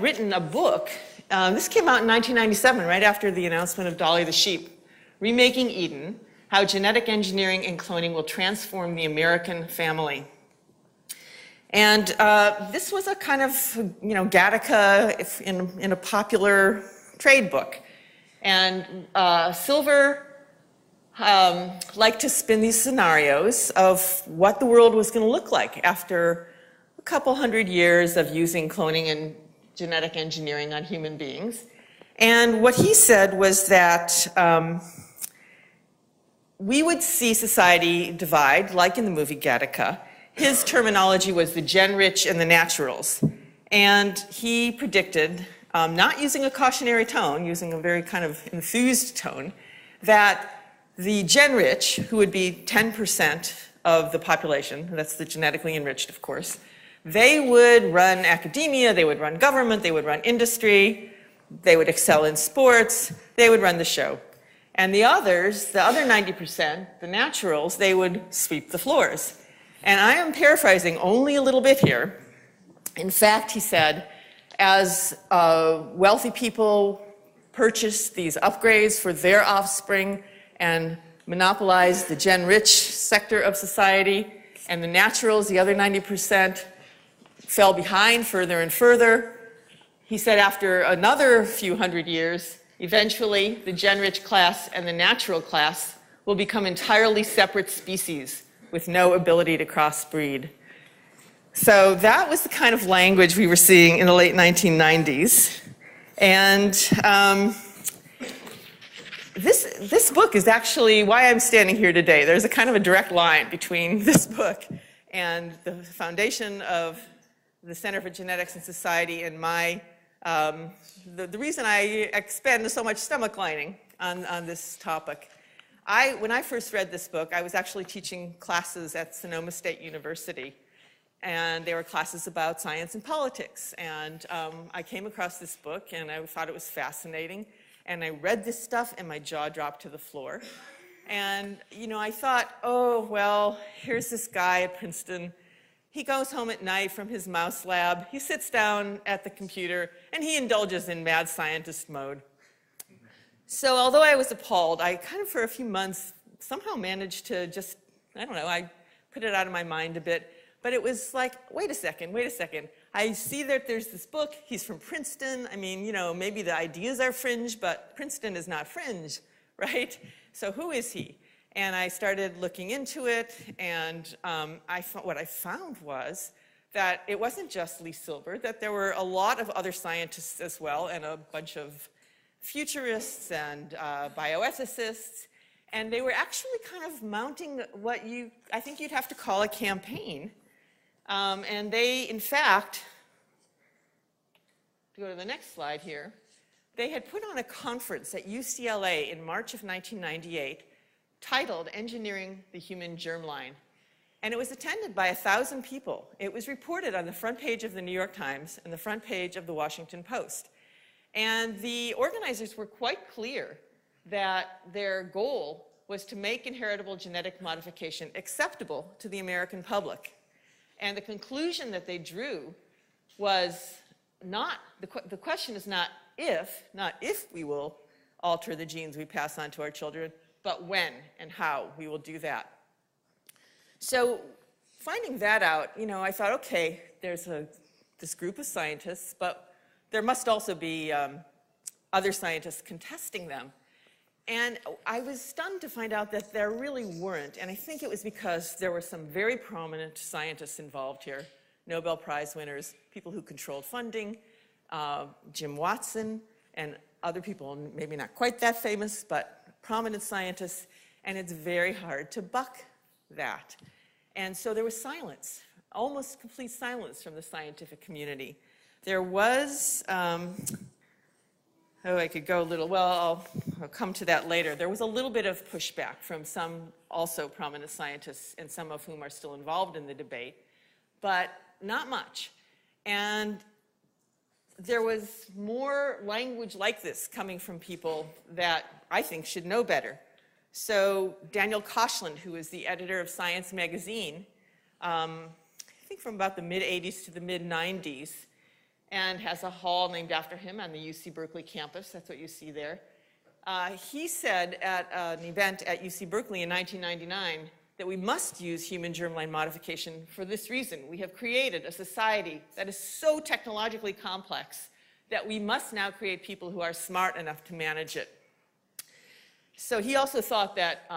written a book. This came out in 1997, right after the announcement of Dolly the Sheep, Remaking Eden, How Genetic Engineering and Cloning Will Transform the American Family. And this was a kind of, Gattaca in a popular trade book. And Silver liked to spin these scenarios of what the world was going to look like after a couple hundred years of using cloning and genetic engineering on human beings. And what he said was that we would see society divide, like in the movie Gattaca. His terminology was the gen-rich and the naturals. And he predicted, not using a cautionary tone, using a very kind of enthused tone, that the gen-rich, who would be 10% of the population, that's the genetically enriched, of course, they would run academia, they would run government, they would run industry, they would excel in sports, they would run the show. And the others, the other 90%, the naturals, they would sweep the floors. And I am paraphrasing only a little bit here. In fact, he said, as wealthy people purchased these upgrades for their offspring and monopolized the gen-rich sector of society, and the naturals, the other 90%, fell behind further and further. He said after another few hundred years, eventually the gen-rich class and the natural class will become entirely separate species with no ability to crossbreed. So that was the kind of language we were seeing in the late 1990s. And this book is actually why I'm standing here today. There's a kind of a direct line between this book and the foundation of the Center for Genetics and Society and my, the reason I expend so much stomach lining on this topic. When I first read this book, I was actually teaching classes at Sonoma State University. And they were classes about science and politics. And I came across this book, and I thought it was fascinating. And I read this stuff, and my jaw dropped to the floor. And, I thought, oh, well, here's this guy at Princeton. He goes home at night from his mouse lab. He sits down at the computer, and he indulges in mad scientist mode. So although I was appalled, I kind of, for a few months, somehow managed to just, I put it out of my mind a bit. But it was like, wait a second. I see that there's this book. He's from Princeton. I mean, maybe the ideas are fringe, but Princeton is not fringe, right? So who is he? And I started looking into it, and what I found was that it wasn't just Lee Silver, that there were a lot of other scientists as well, and a bunch of futurists and bioethicists, and they were actually kind of mounting what I think you'd have to call a campaign. And they, in fact, to go to the next slide here, they had put on a conference at UCLA in March of 1998 titled Engineering the Human Germline. And it was attended by 1,000 people. It was reported on the front page of the New York Times and the front page of the Washington Post. And the organizers were quite clear that their goal was to make inheritable genetic modification acceptable to the American public. And the conclusion that they drew was not, the question is not if we will alter the genes we pass on to our children, but when and how we will do that. So finding that out, I thought, okay, there's this group of scientists, but there must also be other scientists contesting them. And I was stunned to find out that there really weren't. And I think it was because there were some very prominent scientists involved here, Nobel Prize winners, people who controlled funding, Jim Watson, and other people, maybe not quite that famous, but prominent scientists. And it's very hard to buck that. And so there was silence, almost complete silence from the scientific community. There was, I could go a little, well, I'll come to that later. There was a little bit of pushback from some also prominent scientists, and some of whom are still involved in the debate, but not much. And there was more language like this coming from people that I think should know better. So Daniel Koshland, who is the editor of Science magazine, I think from about the mid-'80s to the mid-'90s, and has a hall named after him on the UC Berkeley campus. That's what you see there. He said at an event at UC Berkeley in 1999 that we must use human germline modification for this reason. We have created a society that is so technologically complex that we must now create people who are smart enough to manage it. So he also thought that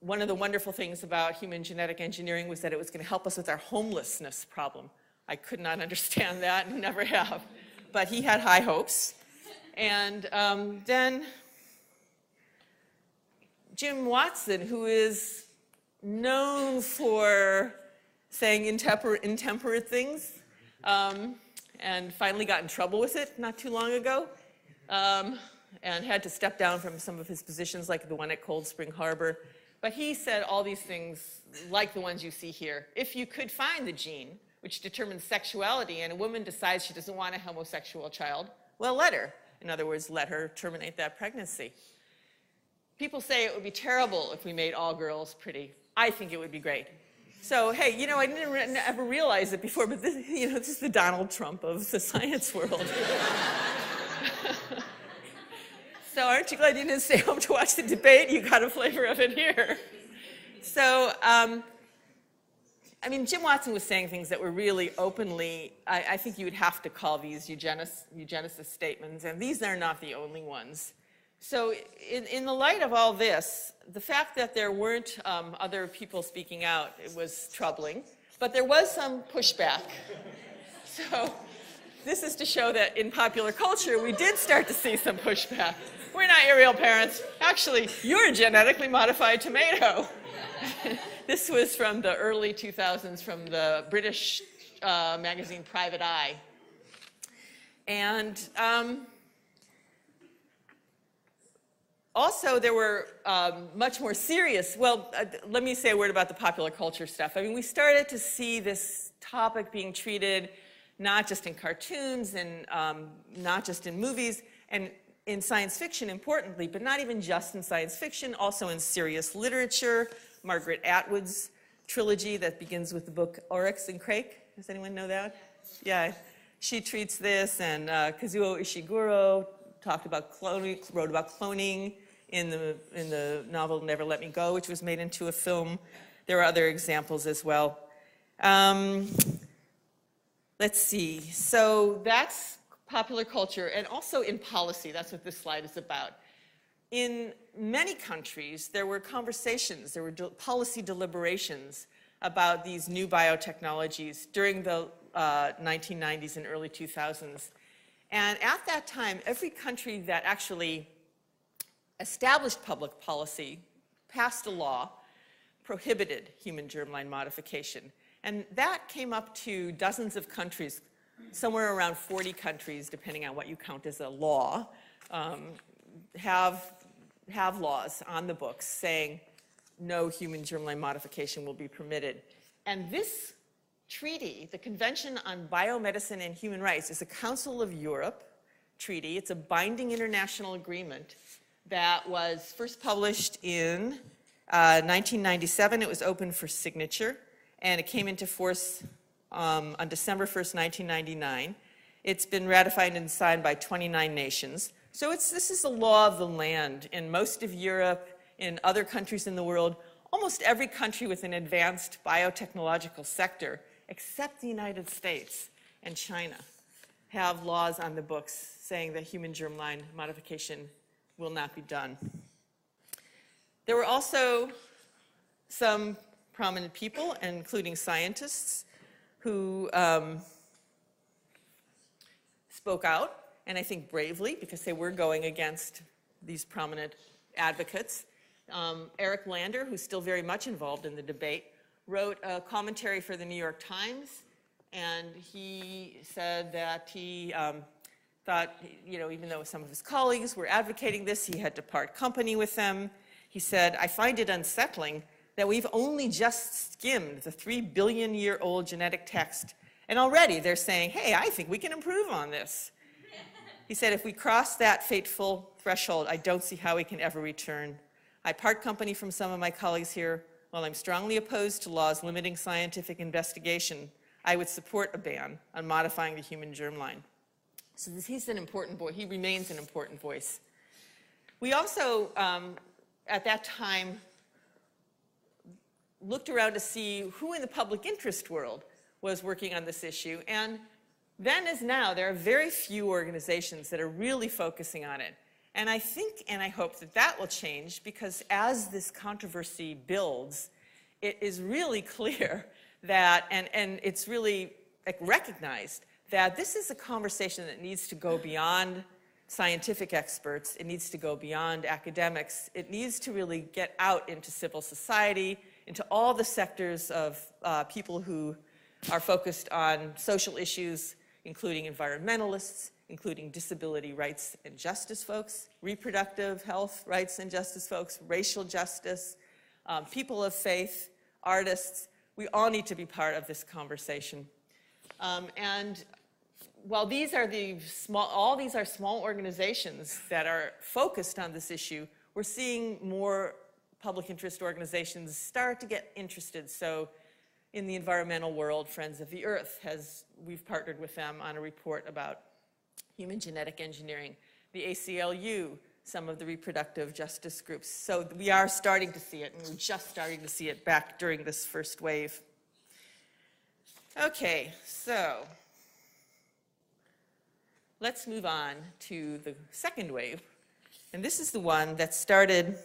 one of the wonderful things about human genetic engineering was that it was going to help us with our homelessness problem. I could not understand that and never have, but he had high hopes. And then Jim Watson, who is known for saying intemperate things, and finally got in trouble with it not too long ago, and had to step down from some of his positions, like the one at Cold Spring Harbor. But he said all these things, like the ones you see here. If you could find the gene which determines sexuality, and a woman decides she doesn't want a homosexual child, well, let her. In other words, let her terminate that pregnancy. People say it would be terrible if we made all girls pretty. I think it would be great. So, hey, you know, I didn't ever realize it before, but this, you know, this is the Donald Trump of the science world. So aren't you glad you didn't stay home to watch the debate? You got a flavor of it here. So, I mean, Jim Watson was saying things that were really openly, I think you would have to call these eugenicist statements, and these are not the only ones. So in the light of all this, the fact that there weren't other people speaking out, it was troubling, but there was some pushback. So this is to show that in popular culture, we did start to see some pushback. We're not your real parents. Actually, you're a genetically modified tomato. This was from the early 2000s from the British magazine Private Eye. And also there were much more serious, well, let me say a word about the popular culture stuff. I mean, we started to see this topic being treated not just in cartoons and not just in movies, and in science fiction, importantly, but not even just in science fiction, also in serious literature. Margaret Atwood's trilogy that begins with the book Oryx and Crake. Does anyone know that? Yeah, she treats this, and Kazuo Ishiguro talked about cloning, wrote about cloning in the novel Never Let Me Go, which was made into a film. There are other examples as well. Let's see. So that's popular culture, and also in policy. That's what this slide is about. In many countries, there were conversations, there were policy deliberations about these new biotechnologies during the 1990s and early 2000s. And at that time, every country that actually established public policy passed a law prohibited human germline modification. And that came up to dozens of countries, somewhere around 40 countries, depending on what you count as a law, have laws on the books saying no human germline modification will be permitted. And this treaty, the Convention on Biomedicine and Human Rights, is a Council of Europe treaty. It's a binding international agreement that was first published in 1997. It was open for signature, and it came into force on December 1st, 1999. It's been ratified and signed by 29 nations. So this is a law of the land in most of Europe, in other countries in the world. Almost every country with an advanced biotechnological sector, except the United States and China, have laws on the books saying that human germline modification will not be done. There were also some prominent people, including scientists, who spoke out, and I think bravely, because they were going against these prominent advocates. Eric Lander, who's still very much involved in the debate, wrote a commentary for the New York Times, and he said that he thought, you know, even though some of his colleagues were advocating this, he had to part company with them. He said, "I find it unsettling that we've only just skimmed the 3-billion-year-old genetic text, and already they're saying, hey, I think we can improve on this." He said, "If we cross that fateful threshold, I don't see how we can ever return. I part company from some of my colleagues here. While I'm strongly opposed to laws limiting scientific investigation, I would support a ban on modifying the human germline. So he's an important voice. He remains an important voice. We also, at that time, looked around to see who in the public interest world was working on this issue. And then as now, there are very few organizations that are really focusing on it. And I think and I hope that that will change, because as this controversy builds, it is really clear that, and it's really recognized, that this is a conversation that needs to go beyond scientific experts. It needs to go beyond academics. It needs to really get out into civil society, into all the sectors of people who are focused on social issues, including environmentalists, including disability rights and justice folks, reproductive health rights and justice folks, racial justice, people of faith, artists. We all need to be part of this conversation. And while these are all these are small organizations that are focused on this issue, we're seeing more public interest organizations start to get interested. So in the environmental world, Friends of the Earth we've partnered with them on a report about human genetic engineering. The ACLU, some of the reproductive justice groups. So we are starting to see it, and we're just starting to see it back during this first wave. Okay, so let's move on to the second wave. And this is the one that started